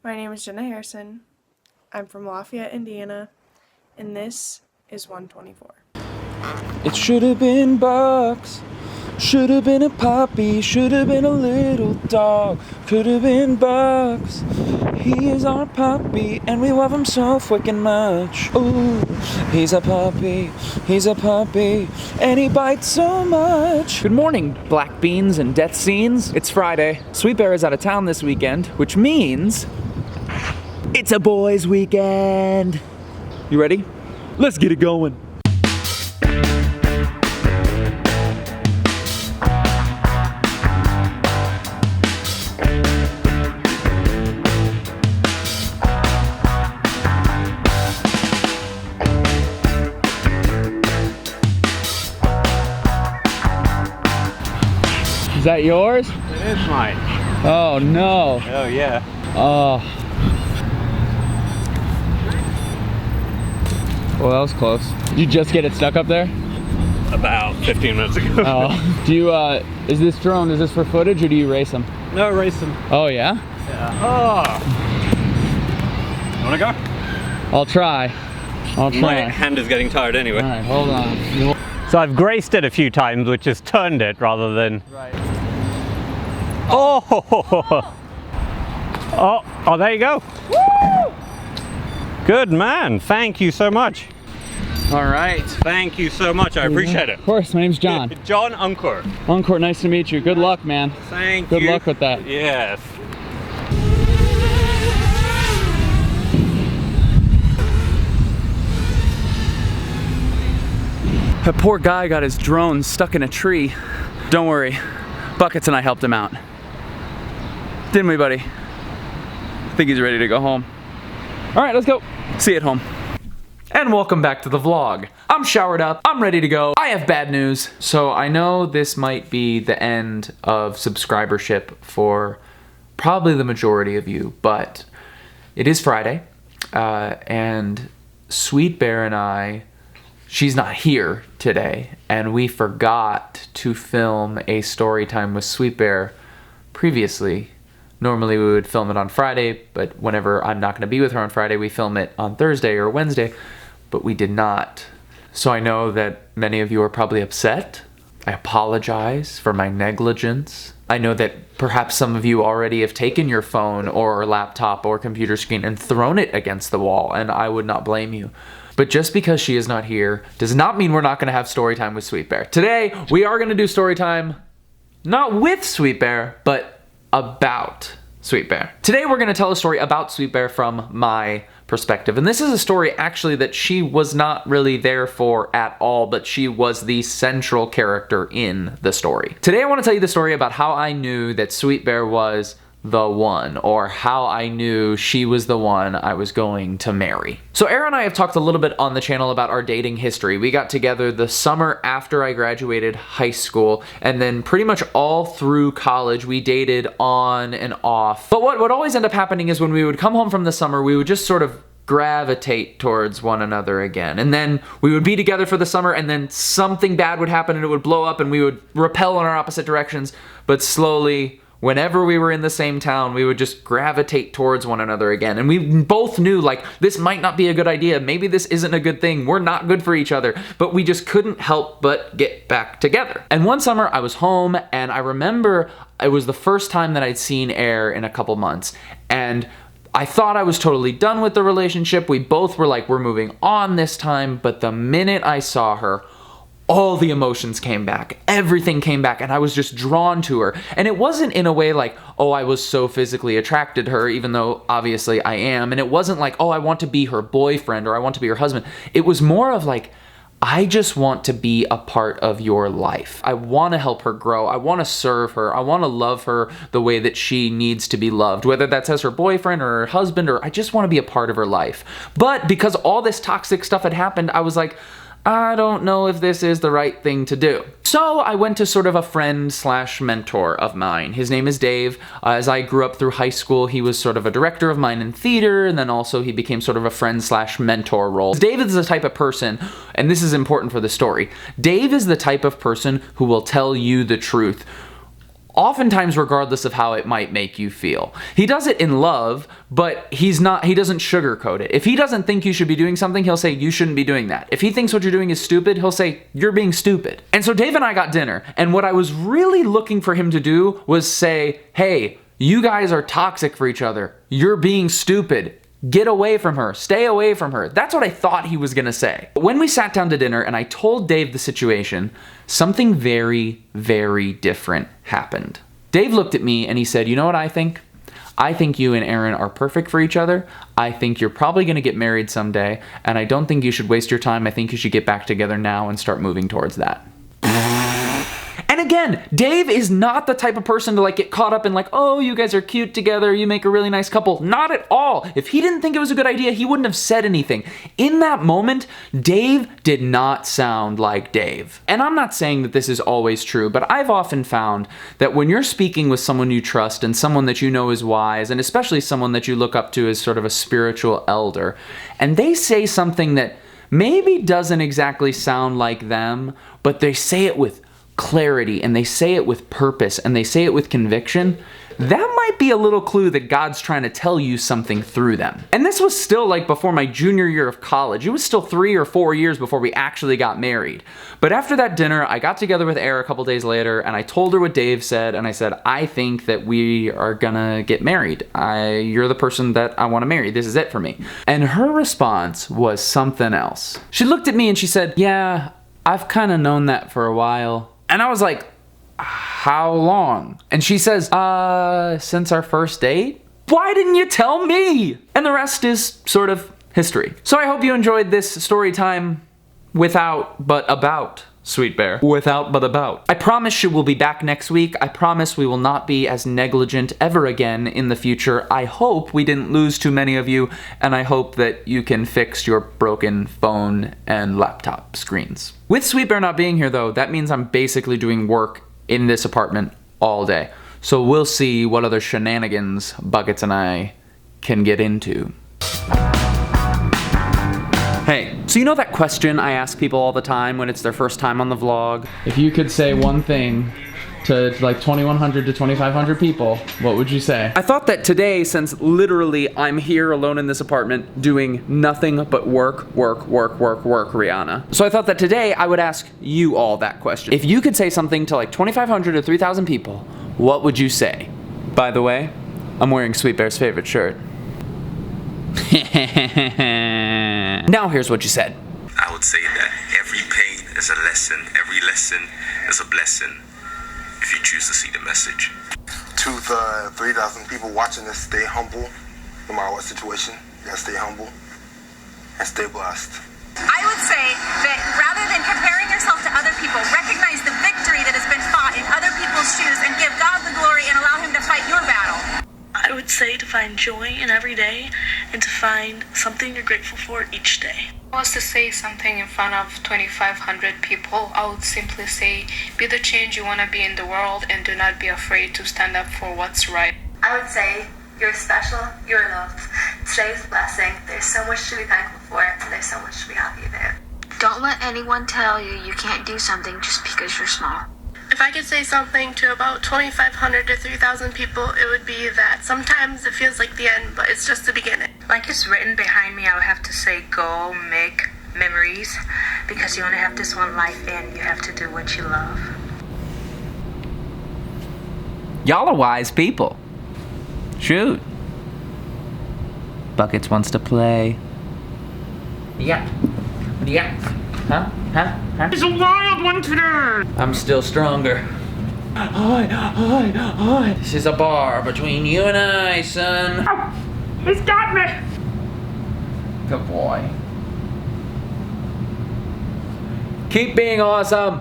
My name is Jon Jorgenson. I'm from Lafayette, Indiana, and this is 124. It should have been Bucks, should have been a puppy, should have been a little dog, could have been Bucks. He is our puppy, and we love him so freaking much. Ooh, he's a puppy, and he bites so much. Good morning, black beans and death scenes. It's Friday. Sweet Bear is out of town this weekend, which means it's a boys' weekend. You ready? Let's get it going. Is that yours? It is mine. Oh no. Oh yeah. Oh. Well, that was close. Did you just get it stuck up there? About 15 minutes ago. Oh. Do you, is this drone, is this for footage or do you race them? No, race them. Oh yeah? Yeah. Oh. You wanna go? I'll try. My hand is getting tired anyway. All right, hold on. So I've graced it a few times, which has turned it rather than... Right. Oh! Oh, there you go. Woo! Good man. Thank you so much. All right. Thank you so much. I appreciate it. Of course, my name's John. Jon Jorgenson. Encore, nice to meet you. Good luck, man. Thank you. Good luck with that. Yes. That poor guy got his drone stuck in a tree. Don't worry, Buckets and I helped him out. Didn't we, buddy? I think he's ready to go home. All right, let's go. See you at home. And welcome back to the vlog. I'm showered up, I'm ready to go. I have bad news. So I know this might be the end of subscribership for probably the majority of you, but it is Friday, and Sweet Bear and I, she's not here today, and we forgot to film a story time with Sweet Bear previously. Normally we would film it on Friday, but whenever I'm not going to be with her on Friday, we film it on Thursday or Wednesday, but we did not. So I know that many of you are probably upset. I apologize for my negligence. I know that perhaps some of you already have taken your phone or laptop or computer screen and thrown it against the wall, and I would not blame you. But just because she is not here does not mean we're not going to have story time with Sweet Bear. Today, we are going to do story time, not with Sweet Bear, but about Sweet Bear. Today, we're going to tell a story about Sweet Bear from my perspective. And this is a story actually that she was not really there for at all, but she was the central character in the story. Today, I want to tell you the story about how I knew that Sweet Bear was the one, or how I knew she was the one I was going to marry. So Erin and I have talked a little bit on the channel about our dating history. We got together the summer after I graduated high school, and then pretty much all through college we dated on and off. But what would always end up happening is when we would come home from the summer, we would just sort of gravitate towards one another again. And then we would be together for the summer, and then something bad would happen and it would blow up and we would repel in our opposite directions, but slowly, whenever we were in the same town, we would just gravitate towards one another again. And we both knew, like, this might not be a good idea. Maybe this isn't a good thing. We're not good for each other. But we just couldn't help but get back together. And one summer I was home, and I remember it was the first time that I'd seen Air in a couple months. And I thought I was totally done with the relationship. We both were like, we're moving on this time. But the minute I saw her, all the emotions came back, everything came back, and I was just drawn to her. And it wasn't in a way like, oh, I was so physically attracted to her, even though obviously I am. And it wasn't like, oh, I want to be her boyfriend or I want to be her husband. It was more of like, I just want to be a part of your life. I want to help her grow. I want to serve her. I want to love her the way that she needs to be loved, whether that's as her boyfriend or her husband, or I just want to be a part of her life. But because all this toxic stuff had happened, I was like, I don't know if this is the right thing to do. So I went to sort of a friend slash mentor of mine. His name is Dave. As I grew up through high school, he was sort of a director of mine in theater, and then also he became sort of a friend slash mentor role. Dave is the type of person, and this is important for the story, Dave is the type of person who will tell you the truth Oftentimes, regardless of how it might make you feel. He does it in love, but he doesn't sugarcoat it. If he doesn't think you should be doing something, he'll say, you shouldn't be doing that. If he thinks what you're doing is stupid, he'll say, you're being stupid. And so Dave and I got dinner, and what I was really looking for him to do was say, hey, you guys are toxic for each other. You're being stupid. Get away from her. Stay away from her. That's what I thought he was gonna say. But when we sat down to dinner and I told Dave the situation, something very, very different happened. Dave looked at me and he said, you know what I think? I think you and Aaron are perfect for each other. I think you're probably gonna get married someday, and I don't think you should waste your time. I think you should get back together now and start moving towards that. And again, Dave is not the type of person to like get caught up in like, oh, you guys are cute together, you make a really nice couple. Not at all. If he didn't think it was a good idea, he wouldn't have said anything. In that moment, Dave did not sound like Dave. And I'm not saying that this is always true, but I've often found that when you're speaking with someone you trust and someone that you know is wise, and especially someone that you look up to as sort of a spiritual elder, and they say something that maybe doesn't exactly sound like them, but they say it with clarity and they say it with purpose and they say it with conviction, that might be a little clue that God's trying to tell you something through them. And this was still like before my junior year of college. It was still 3 or 4 years before we actually got married. But after that dinner, I got together with Erin a couple days later and I told her what Dave said, and I said, I think that we are gonna get married. You're the person that I want to marry. This is it for me. And her response was something else. She looked at me and she said, yeah, I've kind of known that for a while. And I was like, how long? And she says, since our first date? Why didn't you tell me? And the rest is sort of history. So I hope you enjoyed this story time without but about Sweet Bear. Without but about. I promise you we'll be back next week. I promise we will not be as negligent ever again in the future. I hope we didn't lose too many of you, and I hope that you can fix your broken phone and laptop screens. With Sweet Bear not being here though, that means I'm basically doing work in this apartment all day. So we'll see what other shenanigans Buckets and I can get into. Hey, so you know that question I ask people all the time when it's their first time on the vlog? If you could say one thing to like 2,100 to 2,500 people, what would you say? I thought that today, since literally I'm here alone in this apartment doing nothing but work, Rihanna. So I thought that today I would ask you all that question. If you could say something to like 2,500 to 3,000 people, what would you say? By the way, I'm wearing Sweet Bear's favorite shirt. Now here's what you said. I would say that every pain is a lesson, every lesson is a blessing, if you choose to see the message. To the 3,000 people watching this, stay humble, no matter what situation. You gotta stay humble and stay blessed. I would say that rather than comparing yourself to other people, recognize the victory that has been fought in other people's shoes and give God the glory and allow Him to fight your battle. I would say to find joy in every day and to find something you're grateful for each day. If I was to say something in front of 2,500 people, I would simply say, be the change you want to be in the world and do not be afraid to stand up for what's right. I would say, you're special, you're loved. Today's blessing, there's so much to be thankful for, and there's so much to be happy about. Don't let anyone tell you you can't do something just because you're small. If I could say something to about 2,500 to 3,000 people, it would be that sometimes it feels like the end, but it's just the beginning. Like it's written behind me, I would have to say go make memories, because you only have this one life and you have to do what you love. Y'all are wise people. Shoot. Buckets wants to play. Yeah. Yeah. Huh? It's a wild one today! I'm still stronger. Hi. This is a bar between you and I, son. Oh, he's got me! Good boy. Keep being awesome.